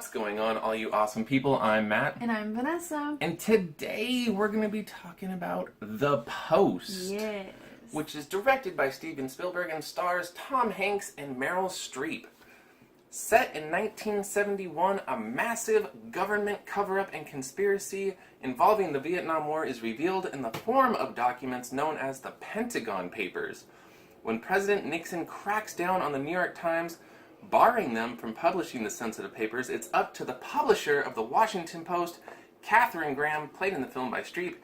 What's going on, all you awesome people? I'm Matt. And I'm Vanessa. And today we're going to be talking about The Post. Yes. Which is directed by Steven Spielberg and stars Tom Hanks and Meryl Streep. Set in 1971, a massive government cover-up and conspiracy involving the Vietnam War is revealed in the form of documents known as the Pentagon Papers. When President Nixon cracks down on the New York Times, barring them from publishing the sensitive papers, it's up to the publisher of the Washington Post, Katharine Graham, played in the film by Streep,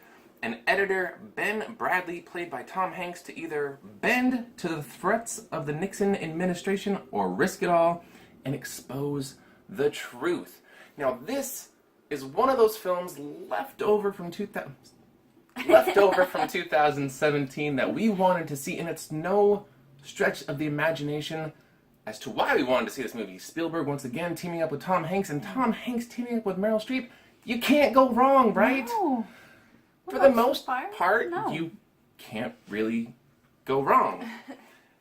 and editor Ben Bradlee, played by Tom Hanks, to either bend to the threats of the Nixon administration or risk it all and expose the truth. Now, this is one of those films left over from 2017 that we wanted to see, and it's no stretch of the imagination as to why we wanted to see this movie. Spielberg once again teaming up with Tom Hanks, and Tom Hanks teaming up with Meryl Streep. You can't go wrong, right? No. For the most part, no. You can't really go wrong.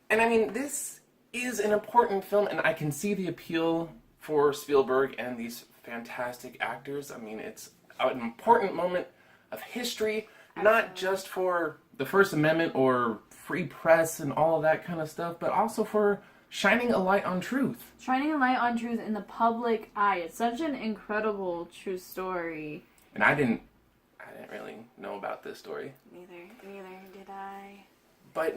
And I mean, this is an important film, and I can see the appeal for Spielberg and these fantastic actors. I mean, it's an important moment of history, not just for the First Amendment or free press and all of that kind of stuff, but also for shining a light on truth. Shining a light on truth in the public eye. It's such an incredible true story. And I didn't really know about this story. Neither did I. But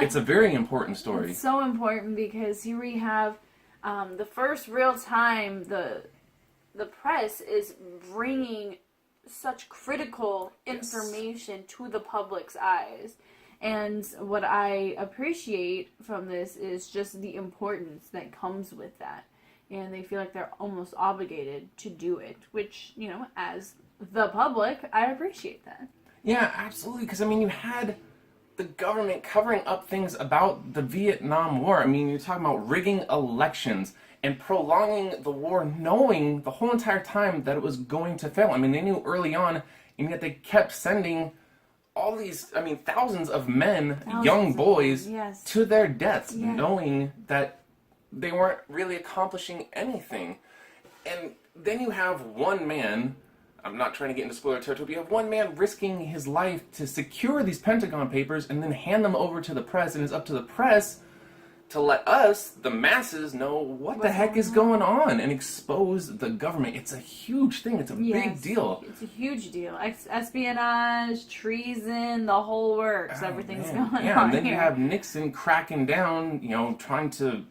it's a very important story. It's so important because here we have the first real time the press is bringing such critical information to the public's eyes. And what I appreciate from this is just the importance that comes with that. And they feel like they're almost obligated to do it, which, you know, as the public, I appreciate that. Yeah, absolutely. Because, I mean, you had the government covering up things about the Vietnam War. I mean, you're talking about rigging elections and prolonging the war, knowing the whole entire time that it was going to fail. I mean, they knew early on, and yet they kept sending all these, thousands of men, young boys, to their deaths, knowing that they weren't really accomplishing anything. And then you have one man, I'm not trying to get into spoiler territory, but you have one man risking his life to secure these Pentagon Papers and then hand them over to the press, and it's up to the press to let us, the masses, know what the heck is going on and expose the government. It's a huge thing. It's a big deal. It's a huge deal. Espionage, treason, the whole works. Everything's going on. Yeah, and then you have Nixon cracking down, trying to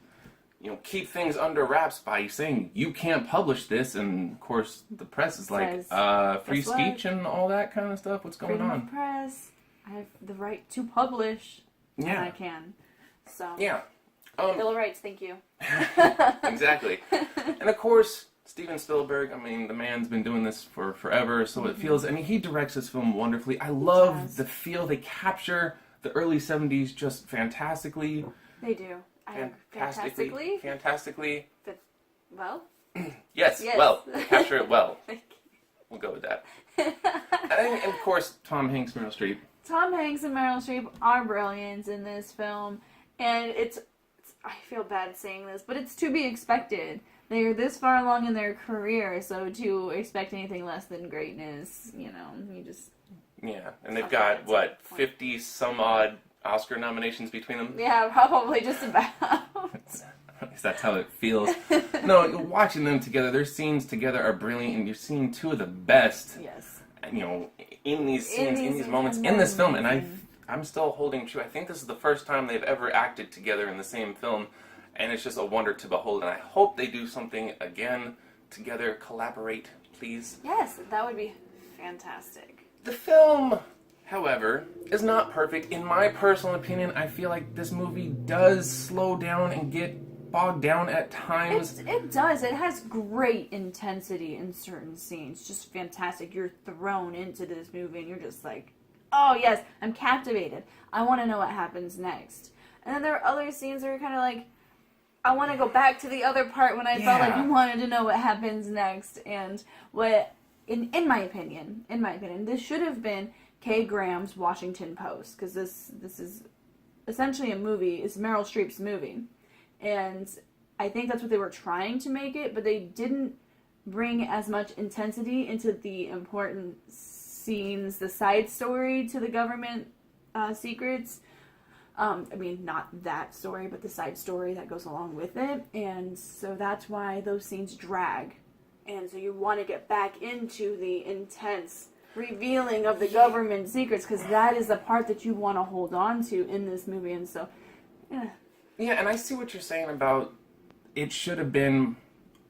keep things under wraps by saying, you can't publish this, and of course the press is like, free speech and all that kind of stuff. What's going on? Freedom of press. I have the right to publish. Yeah. And I can. So. Yeah. Bill of Rights, thank you. Exactly. And of course, Steven Spielberg, the man's been doing this for forever, so it feels, he directs this film wonderfully. I love the feel. They capture the early 70s just fantastically. They do. Fantastically? Well? Yes, well. They capture it well. Thank you. We'll go with that. And of course, Tom Hanks, Meryl Streep. Tom Hanks and Meryl Streep are brilliant in this film. And I feel bad saying this, but it's to be expected. They are this far along in their career, so to expect anything less than greatness, you just... Yeah, and they've got, 50 some odd Oscar nominations between them? Yeah, probably just about. At least that's how it feels. No, watching them together, their scenes together are brilliant, and you're seeing two of the best, in these scenes, in these moments, in this film, and I'm still holding true. I think this is the first time they've ever acted together in the same film, and it's just a wonder to behold, and I hope they do something again together, collaborate, please. Yes, that would be fantastic. The film, however, is not perfect. In my personal opinion, I feel like this movie does slow down and get bogged down at times. It does. It has great intensity in certain scenes. Just fantastic. You're thrown into this movie and you're just like, oh yes, I'm captivated. I want to know what happens next. And then there are other scenes where you're kind of like, I want to go back to the other part when I felt like I wanted to know what happens next. And what, in my opinion, this should have been Kay Graham's Washington Post, because this is essentially a movie. It's Meryl Streep's movie, and I think that's what they were trying to make it, but they didn't bring as much intensity into the important scenes, the side story to the government secrets. I mean, not that story, but the side story that goes along with it. And so that's why those scenes drag. And so you want to get back into the intense revealing of the government secrets, because that is the part that you want to hold on to in this movie. And so, yeah. Yeah, and I see what you're saying about it should have been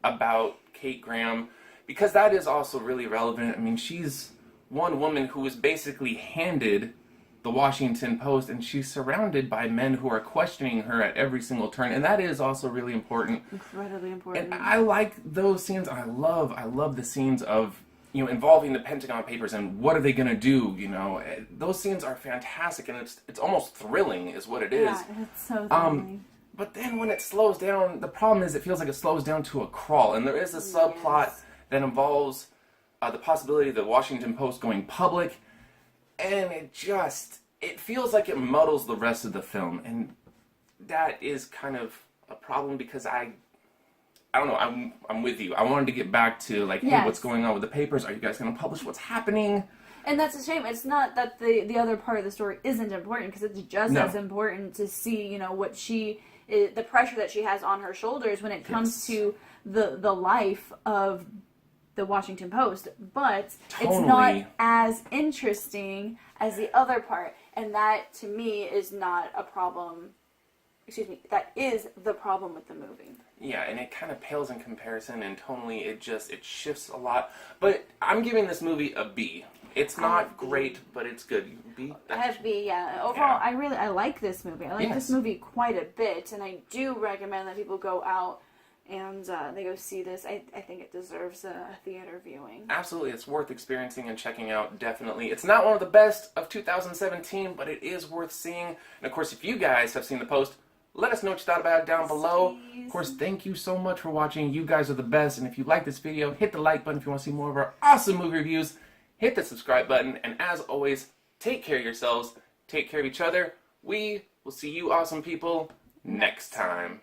about Kate Graham, because that is also really relevant. I mean, she's one woman who was basically handed the Washington Post, and she's surrounded by men who are questioning her at every single turn, and that is also really important. Incredibly important. And I like those scenes. I love the scenes of, you know, involving the Pentagon Papers and what are they going to do, you know. Those scenes are fantastic, and it's almost thrilling is what it is. Yeah, it's so thrilling. But then when it slows down, the problem is it feels like it slows down to a crawl, and there is a subplot that involves the possibility of the Washington Post going public, and it feels like it muddles the rest of the film, and that is kind of a problem, because I don't know, I'm with you. I wanted to get back to, like, hey, what's going on with the papers? Are you guys going to publish what's happening? And that's a shame. It's not that the other part of the story isn't important, because it's just as important to see, you know, what the pressure that she has on her shoulders when it comes to the life of the Washington Post, but it's not as interesting as the other part, and that to me is not a problem. Excuse me, that is the problem with the movie. Yeah, and it kind of pales in comparison, and tonally it shifts a lot. But I'm giving this movie a B. It's not great, but it's good. B? I have B, yeah. Overall, I like this movie. I like this movie quite a bit, and I do recommend that people go out and they go see this. I think it deserves a theater viewing. Absolutely, it's worth experiencing and checking out, definitely. It's not one of the best of 2017, but it is worth seeing. And of course, if you guys have seen The Post, let us know what you thought about it down below. Of course, thank you so much for watching. You guys are the best. And if you like this video, hit the like button if you want to see more of our awesome movie reviews. Hit the subscribe button. And as always, take care of yourselves. Take care of each other. We will see you awesome people next time.